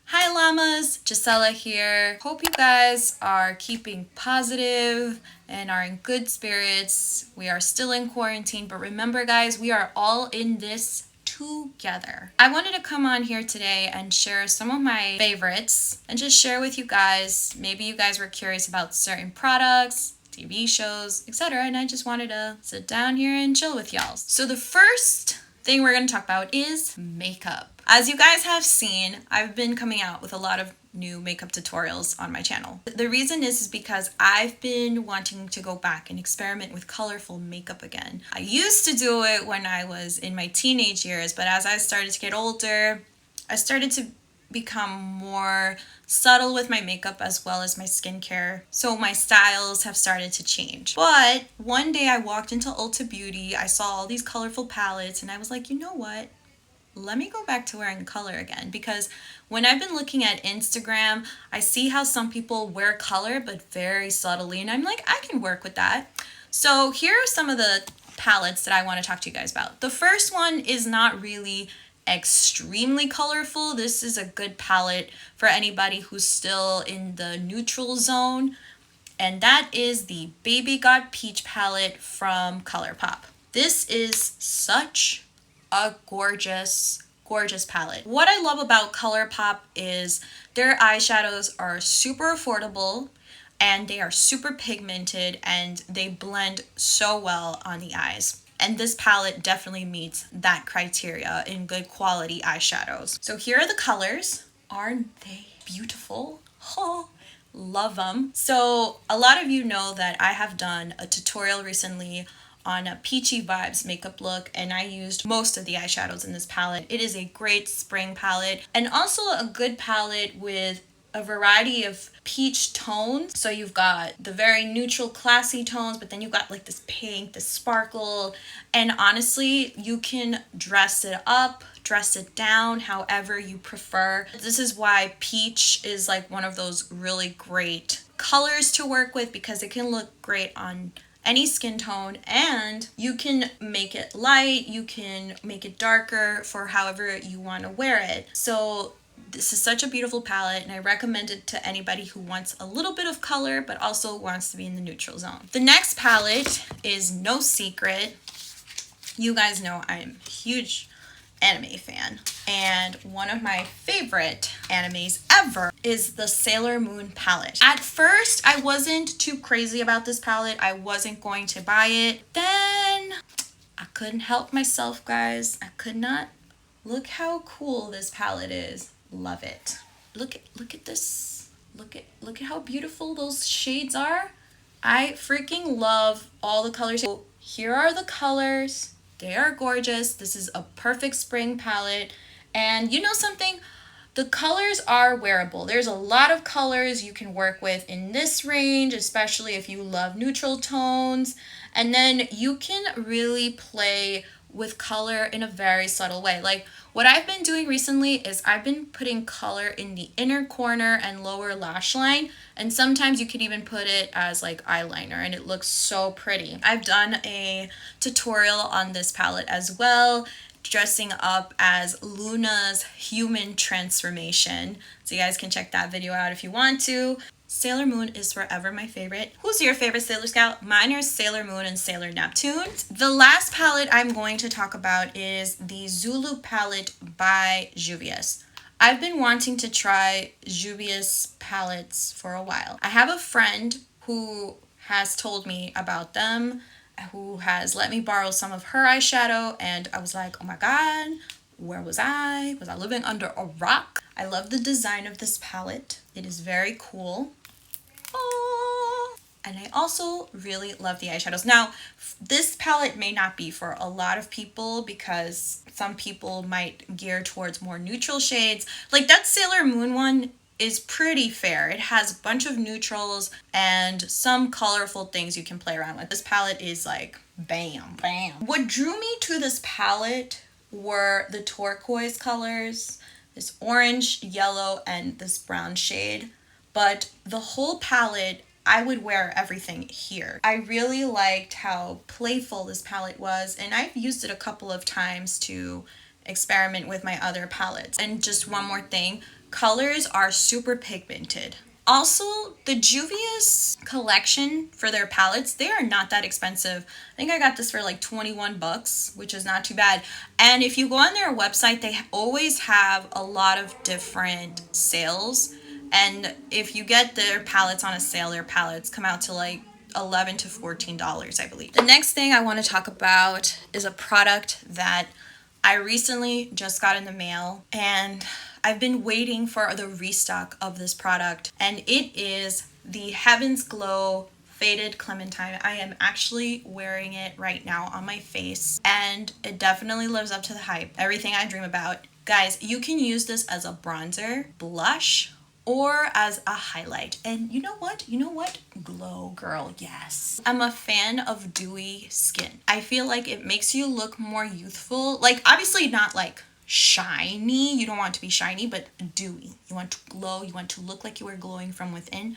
Hi llamas, Gisela here. Hope you guys are keeping positive and are in good spirits. We are still in quarantine, but remember guys, we are all in this together. I wanted to come on here today and share some of my favorites and just share with you guys. Maybe you guys were curious about certain products, TV shows, etc. And I just wanted to sit down here and chill with y'all. So the first thing we're going to talk about is makeup. As you guys have seen, I've been coming out with a lot of new makeup tutorials on my channel. The reason is because I've been wanting to go back and experiment with colorful makeup again. I used to do it when I was in my teenage years, but as I started to get older, I started to become more subtle with my makeup as well as my skincare. So my styles have started to change. But one day I walked into Ulta Beauty, I saw all these colorful palettes, and I was like, you know what? Let me go back to wearing color again, because when I've been looking at Instagram, I see how some people wear color but very subtly, and I'm like, I can work with that. So here are some of the palettes that I want to talk to you guys about. The first one is not really extremely colorful. This is a good palette for anybody who's still in the neutral zone, and that is the Baby Got Peach palette from Colourpop. This is such a gorgeous palette. What I love about Colourpop is their eyeshadows are super affordable and they are super pigmented and they blend so well on the eyes. And this palette definitely meets that criteria in good quality eyeshadows. So here are the colors. Aren't they beautiful? Oh, love them. So a lot of you know that I have done a tutorial recently on a peachy vibes makeup look, and I used most of the eyeshadows in this palette. It is a great spring palette and also a good palette with a variety of peach tones. So you've got the very neutral classy tones, but then you've got like this pink, this sparkle, and honestly you can dress it up, dress it down however you prefer. This is why peach is like one of those really great colors to work with, because it can look great on any skin tone, and you can make it light, you can make it darker for however you want to wear it. So this is such a beautiful palette, and I recommend it to anybody who wants a little bit of color but also wants to be in the neutral zone. The next palette is no secret. You guys know I'm a huge anime fan, and one of my favorite animes ever is the Sailor Moon palette. At first I wasn't too crazy about this palette. I wasn't going to buy it. Then I couldn't help myself, guys. I could not. Look how cool this palette is. Love it. Look at this. Look at how beautiful those shades are. I freaking love all the colors. So here are the colors. They are gorgeous. This is a perfect spring palette. And you know something? The colors are wearable. There's a lot of colors you can work with in this range, especially if you love neutral tones. And then you can really play with color in a very subtle way. Like what I've been doing recently is I've been putting color in the inner corner and lower lash line, and sometimes you can even put it as like eyeliner, and it looks so pretty. I've done a tutorial on this palette as well, dressing up as Luna's human transformation, so you guys can check that video out if you want to. Sailor Moon is forever my favorite. Who's your favorite Sailor Scout? Mine are Sailor Moon and Sailor Neptune. The last palette I'm going to talk about is the Zulu palette by Juvia's. I've been wanting to try Juvia's palettes for a while. I have a friend who has told me about them, who has let me borrow some of her eyeshadow, and I was like, oh my god, where was I? Was I living under a rock? I love the design of this palette. It is very cool. Oh. And I also really love the eyeshadows. Now, this palette may not be for a lot of people because some people might gear towards more neutral shades. Like that Sailor Moon one is pretty fair. It has a bunch of neutrals and some colorful things you can play around with. This palette is like bam, bam. What drew me to this palette were the turquoise colors, this orange, yellow, and this brown shade. But the whole palette, I would wear everything here. I really liked how playful this palette was, and I've used it a couple of times to experiment with my other palettes. And just one more thing, colors are super pigmented. Also, the Juvia's collection for their palettes, they are not that expensive. I think I got this for like 21 bucks, which is not too bad. And if you go on their website, they always have a lot of different sales. And if you get their palettes on a sale, their palettes come out to like $11 to $14, I believe. The next thing I want to talk about is a product that I recently just got in the mail, and I've been waiting for the restock of this product, and it is the Heaven's Glow Faded Clementine. I am actually wearing it right now on my face, and it definitely lives up to the hype. Everything I dream about. Guys, you can use this as a bronzer, blush, or as a highlight. And you know what? Glow, girl, yes. I'm a fan of dewy skin. I feel like it makes you look more youthful. Like, obviously not like shiny. You don't want to be shiny, but dewy. You want to glow. You want to look like you are glowing from within.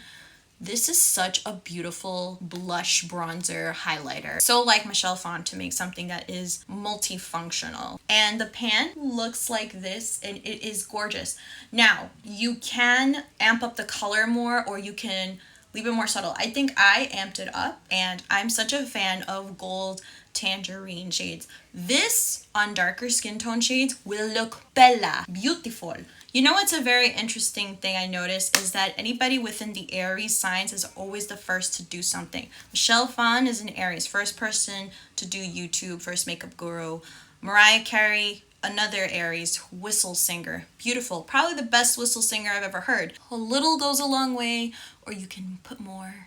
This is such a beautiful blush bronzer highlighter. So like Michelle Phan to make something that is multifunctional. And the pan looks like this, and it is gorgeous. Now, you can amp up the color more, or you can leave it more subtle. I think I amped it up, and I'm such a fan of gold tangerine shades. This on darker skin tone shades will look bella, beautiful. You know what's a very interesting thing I noticed is that anybody within the Aries signs is always the first to do something. Michelle Phan is an Aries, first person to do YouTube, first makeup guru. Mariah Carey, another Aries, whistle singer. Beautiful. Probably the best whistle singer I've ever heard. A little goes a long way, or you can put more.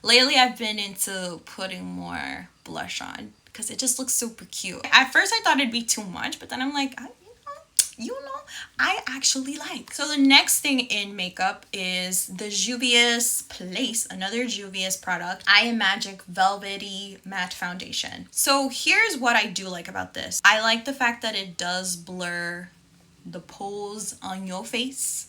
Lately, I've been into putting more blush on because it just looks super cute. At first, I thought it'd be too much, but then I'm like, I actually like. So the next thing in makeup is the Juvia's Place, another Juvia's product, I Am Magic Velvety Matte Foundation. So here's what I do like about this. I like the fact that it does blur the pores on your face.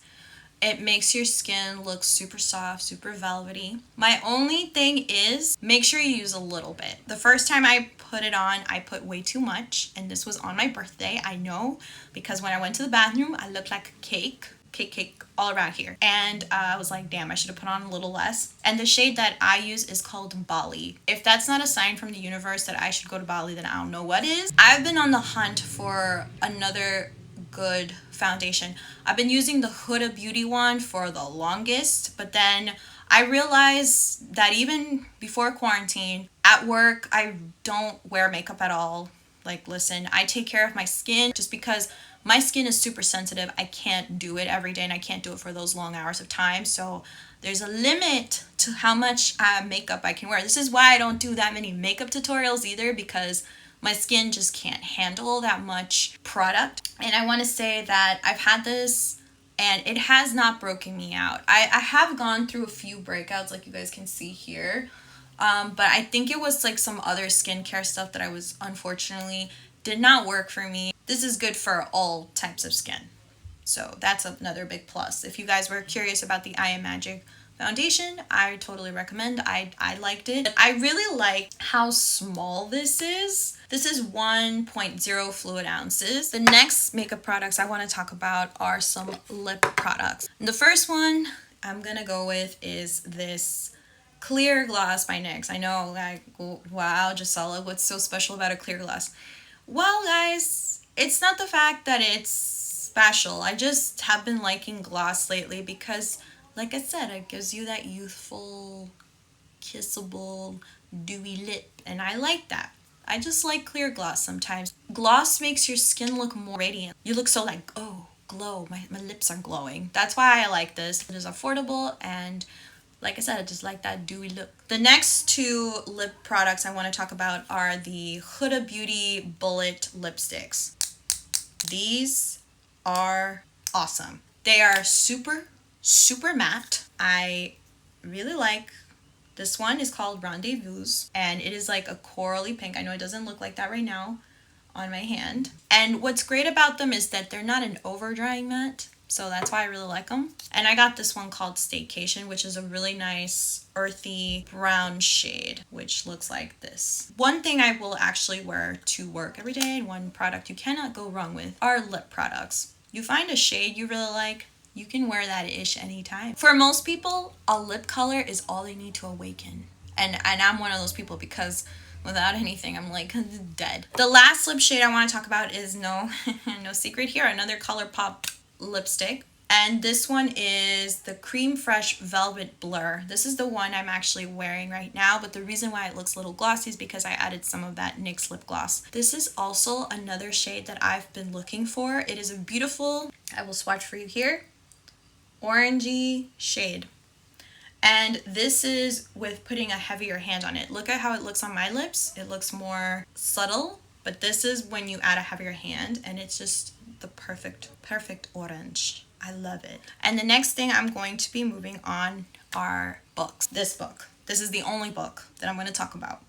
It makes your skin look super soft, super velvety. My only thing is make sure you use a little bit. The first time I put it on, I put way too much, and this was on my birthday, I know, because when I went to the bathroom, I looked like a cake all around here. And I was like, damn, I should have put on a little less. And the shade that I use is called Bali. If that's not a sign from the universe that I should go to Bali, then I don't know what is. I've been on the hunt for another good foundation. I've been using the Huda Beauty one for the longest, but then I realized that even before quarantine, at work, I don't wear makeup at all. Like, listen, I take care of my skin just because my skin is super sensitive. I can't do it every day, and I can't do it for those long hours of time. So there's a limit to how much makeup I can wear. This is why I don't do that many makeup tutorials either, because my skin just can't handle that much product. And I want to say that I've had this and it has not broken me out. I have gone through a few breakouts, like you guys can see here. But I think it was like some other skincare stuff that I was unfortunately did not work for me. This is good for all types of skin. So that's another big plus. If you guys were curious about the I Am Magic foundation, I totally recommend. I liked it. I really like how small this is. This is 1.0 fluid ounces. The next makeup products I want to talk about are some lip products. And the first one I'm gonna go with is this clear gloss by NYX. I know, like, wow, Gisela, what's so special about a clear gloss? Well, guys, it's not the fact that it's special. I just have been liking gloss lately because, like I said, it gives you that youthful, kissable, dewy lip, and I like that. I just like clear gloss sometimes. Gloss makes your skin look more radiant. You look so like, oh, glow, my lips are glowing. That's why I like this. It is affordable, and like I said, I just like that dewy look. The next two lip products I want to talk about are the Huda Beauty Bullet Lipsticks. These are awesome. They are super, super matte. I really like this one. Is called Rendezvous, and it is like a corally pink. I know it doesn't look like that right now on my hand. And what's great about them is that they're not an over drying matte. So that's why I really like them. And I got this one called Staycation, which is a really nice earthy brown shade, which looks like this. One thing I will actually wear to work every day, and one product you cannot go wrong with, are lip products. You find a shade you really like, you can wear that ish anytime. For most people, a lip color is all they need to awaken. And I'm one of those people, because without anything, I'm like dead. The last lip shade I want to talk about is no secret here, another Colourpop lipstick. And this one is the Creme Fresh Velvet Blur. This is the one I'm actually wearing right now, but the reason why it looks a little glossy is because I added some of that NYX lip gloss. This is also another shade that I've been looking for. It is a beautiful, I will swatch for you here, orangey shade. And this is with putting a heavier hand on it. Look at how it looks on my lips. It looks more subtle, but this is when you add a heavier hand, and it's just the perfect orange. I love it. And the next thing I'm going to be moving on are books. This book. This is the only book that I'm going to talk about.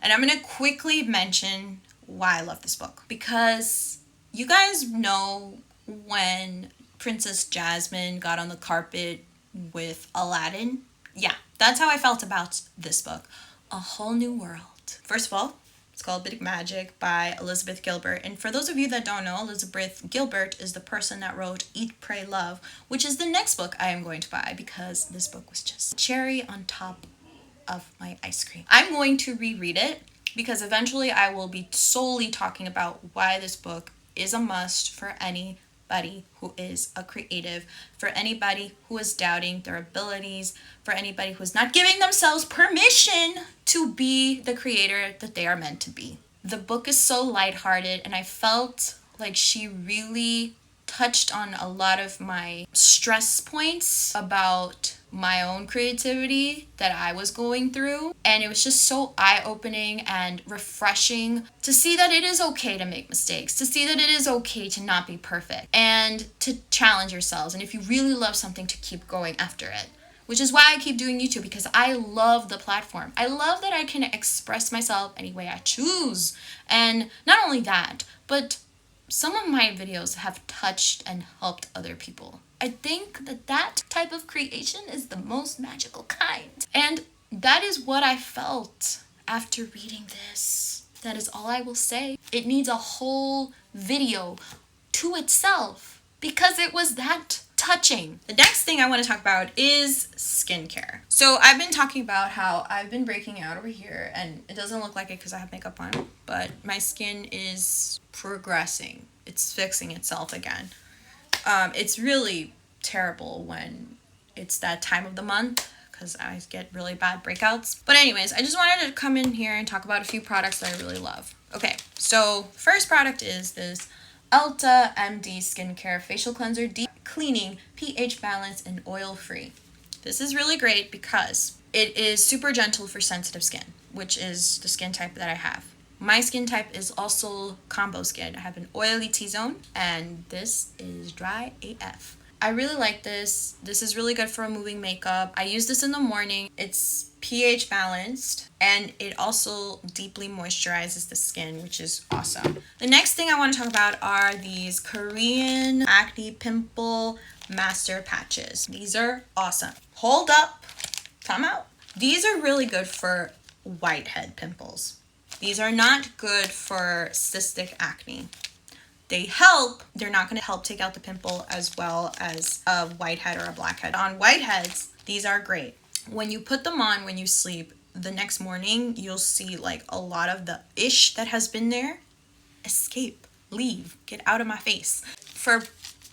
And I'm going to quickly mention why I love this book. Because you guys know when Princess Jasmine got on the carpet with Aladdin? Yeah, that's how I felt about this book. A Whole New World. First of all, it's called Big Magic by Elizabeth Gilbert. And for those of you that don't know, Elizabeth Gilbert is the person that wrote Eat, Pray, Love, which is the next book I am going to buy, because this book was just cherry on top of my ice cream. I'm going to reread it, because eventually I will be solely talking about why this book is a must for anybody who is a creative, for anybody who is doubting their abilities, for anybody who is not giving themselves permission to be the creator that they are meant to be. The book is so lighthearted, and I felt like she really touched on a lot of my stress points about my own creativity that I was going through. And it was just so eye-opening and refreshing to see that it is okay to make mistakes, to see that it is okay to not be perfect, and to challenge yourselves. And if you really love something, to keep going after it. Which is why I keep doing YouTube, because I love the platform. I love that I can express myself any way I choose. And not only that, but some of my videos have touched and helped other people. I think that that type of creation is the most magical kind. And that is what I felt after reading this. That is all I will say. It needs a whole video to itself, because it was that touching. The next thing I want to talk about is skincare. So I've been talking about how I've been breaking out over here, and it doesn't look like it because I have makeup on, but my skin is progressing. It's fixing itself again. It's really terrible when it's that time of the month, because I get really bad breakouts. But anyways, I just wanted to come in here and talk about a few products that I really love. Okay, so first product is this Ulta MD Skincare Facial Cleanser, Deep Cleaning, pH Balance, and Oil Free. This is really great because it is super gentle for sensitive skin, which is the skin type that I have. My skin type is also combo skin. I have an oily T-zone, and this is dry AF. I really like this. This is really good for removing makeup. I use this in the morning. It's pH balanced, and it also deeply moisturizes the skin, which is awesome. The next thing I want to talk about are these Korean acne pimple master patches. These are awesome. Hold up, come out. These are really good for whitehead pimples. These are not good for cystic acne. They help. They're not going to help take out the pimple as well as a whitehead or a blackhead. On whiteheads, these are great. When you put them on when you sleep, the next morning, you'll see like a lot of the ish that has been there escape, leave, get out of my face. For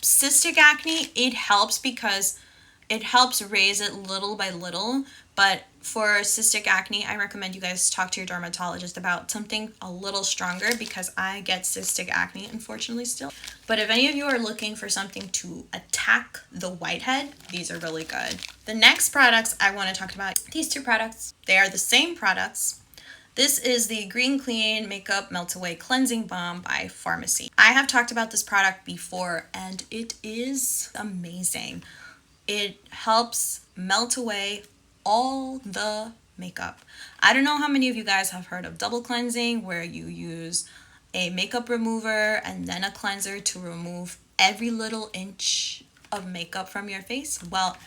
cystic acne, it helps because it helps raise it little by little. But for cystic acne, I recommend you guys talk to your dermatologist about something a little stronger, because I get cystic acne, unfortunately, still. But if any of you are looking for something to attack the whitehead, these are really good. The next products I want to talk about, these two products, they are the same products. This is the Green Clean Makeup Meltaway Cleansing Balm by Farmacy. I have talked about this product before, and it is amazing. It helps melt away all the makeup. I don't know how many of you guys have heard of double cleansing, where you use a makeup remover and then a cleanser to remove every little inch of makeup from your face? Well,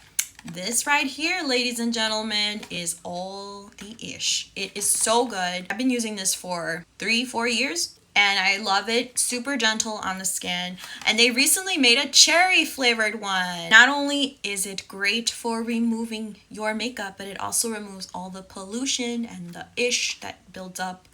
this right here, ladies and gentlemen, is all the ish. It is so good. I've been using this for 3-4 years and I love it. Super gentle on the skin. And they recently made a cherry flavored one. Not only is it great for removing your makeup, but it also removes all the pollution and the ish that builds up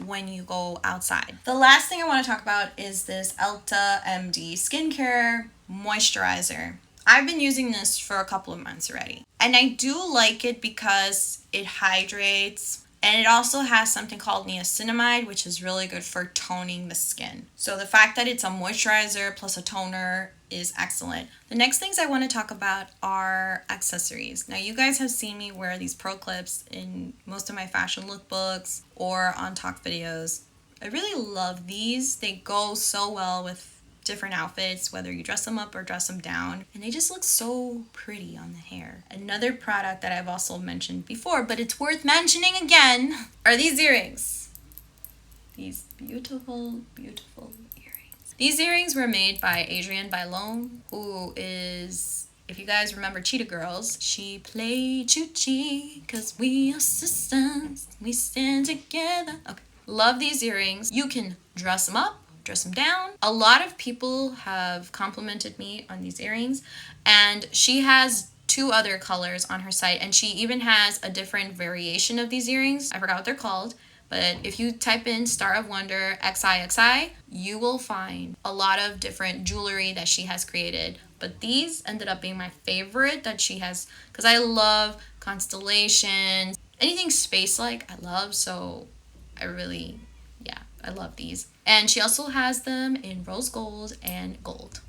when you go outside. The last thing I want to talk about is this Elta MD skincare moisturizer. I've been using this for a couple of months already. And I do like it because it hydrates and it also has something called niacinamide, which is really good for toning the skin. So the fact that it's a moisturizer plus a toner is excellent. The next things I want to talk about are accessories. Now you guys have seen me wear these pro clips in most of my fashion lookbooks or on talk videos. I really love these. They go so well with different outfits, whether you dress them up or dress them down, and they just look so pretty on the hair. Another product that I've also mentioned before, but it's worth mentioning again, are these earrings. These beautiful, beautiful earrings. These earrings were made by Adrienne Bailon, who is, if you guys remember Cheetah Girls, she played Choo-Chee, 'cause we are sisters, we stand together. Okay, love these earrings. You can dress them up, dress them down. A lot of people have complimented me on these earrings, and she has 2 other colors on her site, and she even has a different variation of these earrings. I forgot what they're called, but if you type in Star of Wonder XIXI, you will find a lot of different jewelry that she has created. But these ended up being my favorite that she has, because I love constellations, anything space-like I love, so I love these. And she also has them in rose gold and gold.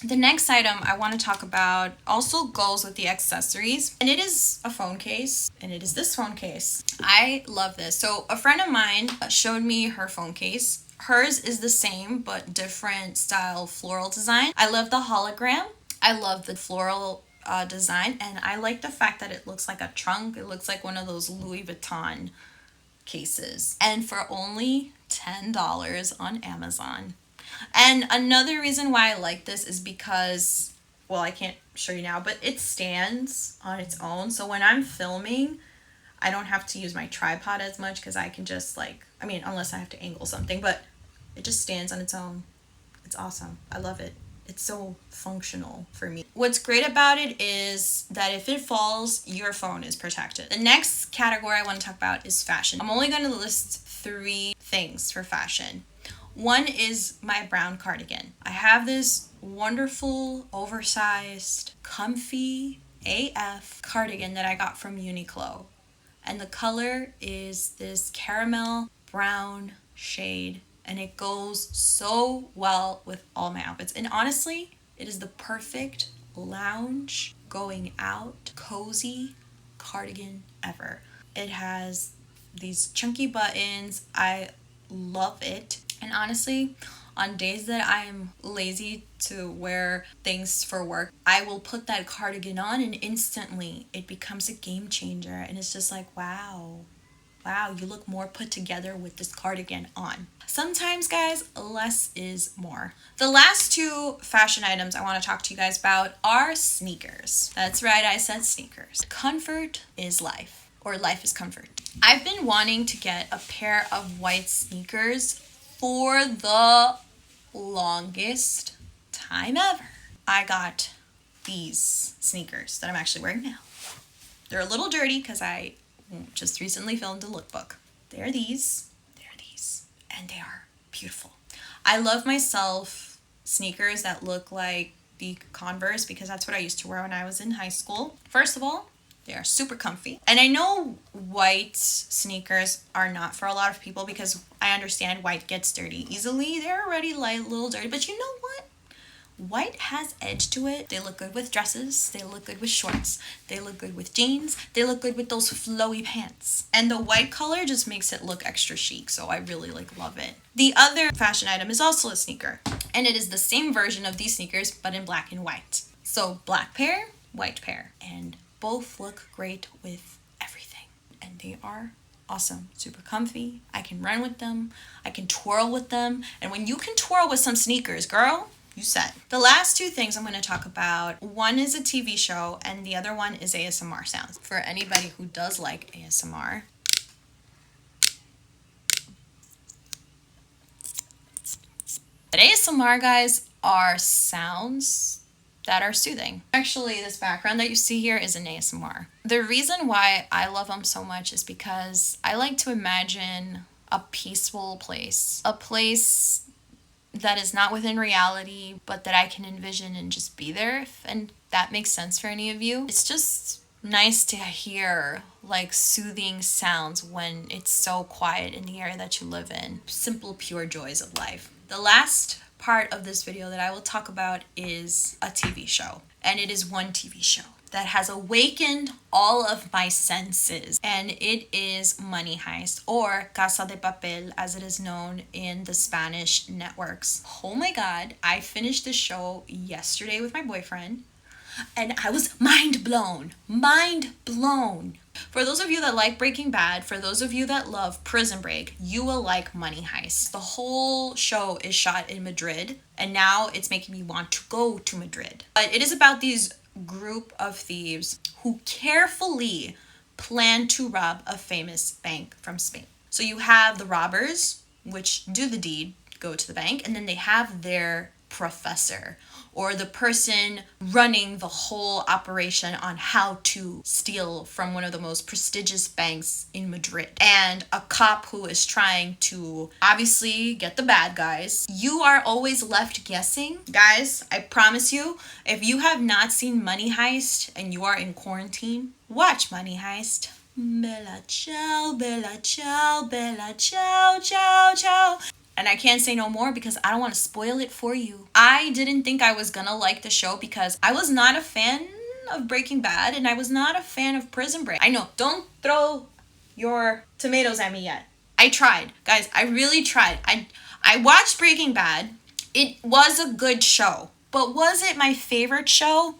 The next item I want to talk about also goes with the accessories, and it is a phone case, and it is this phone case. I love this. So a friend of mine showed me her phone case. Hers is the same but different style floral design. I love the hologram. I love the floral design, and I like the fact that it looks like a trunk. It looks like one of those Louis Vuitton cases, and for only $10 on Amazon. And another reason why I like this is because, well, I can't show you now, but it stands on its own. So when I'm filming, I don't have to use my tripod as much because I can just unless I have to angle something, but it just stands on its own. It's awesome. I love it. It's so functional for me. What's great about it is that if it falls, your phone is protected. The next category I want to talk about is fashion. I'm only going to list 3 things for fashion. One is my brown cardigan. I have this wonderful, oversized, comfy AF cardigan that I got from Uniqlo. And the color is this caramel brown shade. And it goes so well with all my outfits. And honestly, it is the perfect lounge, going out, cozy cardigan ever. It has these chunky buttons. I love it. And honestly, on days that I am lazy to wear things for work, I will put that cardigan on and instantly it becomes a game changer. And it's just like, wow, you look more put together with this cardigan on. Sometimes, guys, less is more. The last 2 fashion items I want to talk to you guys about are sneakers. That's right, I said sneakers. Comfort is life, or life is comfort. I've been wanting to get a pair of white sneakers for the longest time ever. I got these sneakers that I'm actually wearing now. They're a little dirty because I just recently filmed a lookbook. They're these, and they are beautiful. I love myself sneakers that look like the Converse because that's what I used to wear when I was in high school. First of all, they are super comfy. And I know white sneakers are not for a lot of people because I understand white gets dirty easily. They're already a little dirty, but you know what? White has edge to it. They look good with dresses. They look good with shorts. They look good with jeans. They look good with those flowy pants. And the white color just makes it look extra chic. So I really love it. The other fashion item is also a sneaker. And it is the same version of these sneakers, but in black and white. So black pair, white pair. And both look great with everything. And they are awesome. Super comfy. I can run with them. I can twirl with them. And when you can twirl with some sneakers, girl, You said. The last two things I'm going to talk about, one is a TV show and the other one is ASMR sounds. For anybody who does like ASMR. But ASMR, guys, are sounds that are soothing. Actually, this background that you see here is an ASMR. The reason why I love them so much is because I like to imagine a peaceful place. A place that is not within reality, but that I can envision and just be there, and that makes sense for any of you. It's just nice to hear like soothing sounds when it's so quiet in the area that you live in. Simple, pure joys of life. The last part of this video that I will talk about is a TV show, and it is one TV show that has awakened all of my senses, and it is Money Heist, or Casa de Papel as it is known in the Spanish networks. Oh my god, I finished the show yesterday with my boyfriend and I was mind blown. For those of you that like Breaking Bad, for those of you that love Prison Break, you will like Money Heist. The whole show is shot in Madrid, and now it's making me want to go to Madrid. But it is about these group of thieves who carefully plan to rob a famous bank from Spain. So you have the robbers, which do the deed, go to the bank, and then they have their professor, or the person running the whole operation on how to steal from one of the most prestigious banks in Madrid, and a cop who is trying to obviously get the bad guys. You are always left guessing. Guys, I promise you, if you have not seen Money Heist and you are in quarantine, watch Money Heist. Bella ciao, bella ciao, bella ciao, ciao, ciao. And I can't say no more because I don't want to spoil it for you. I didn't think I was gonna like the show because I was not a fan of Breaking Bad and I was not a fan of Prison Break. I know, don't throw your tomatoes at me yet. I tried, guys, I really tried. I watched Breaking Bad. It was a good show, but was it my favorite show?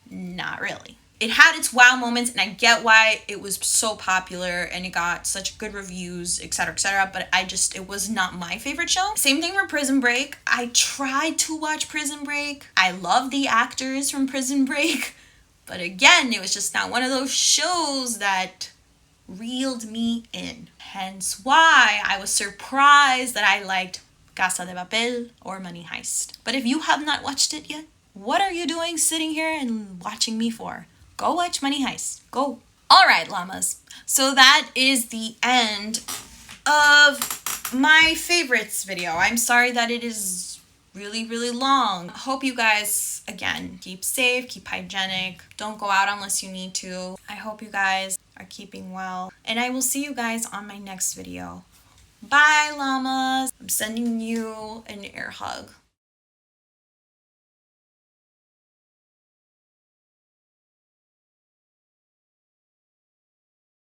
Not really. It had its wow moments, and I get why it was so popular and it got such good reviews, etc., etc., but it was not my favorite show. Same thing for Prison Break. I tried to watch Prison Break. I love the actors from Prison Break, but again, it was just not one of those shows that reeled me in. Hence why I was surprised that I liked Casa de Papel or Money Heist. But if you have not watched it yet, what are you doing sitting here and watching me for? Go watch Money Heist. Go. All right, llamas. So that is the end of my favorites video. I'm sorry that it is really, really long. Hope you guys, again, keep safe, keep hygienic. Don't go out unless you need to. I hope you guys are keeping well. And I will see you guys on my next video. Bye, llamas. I'm sending you an air hug.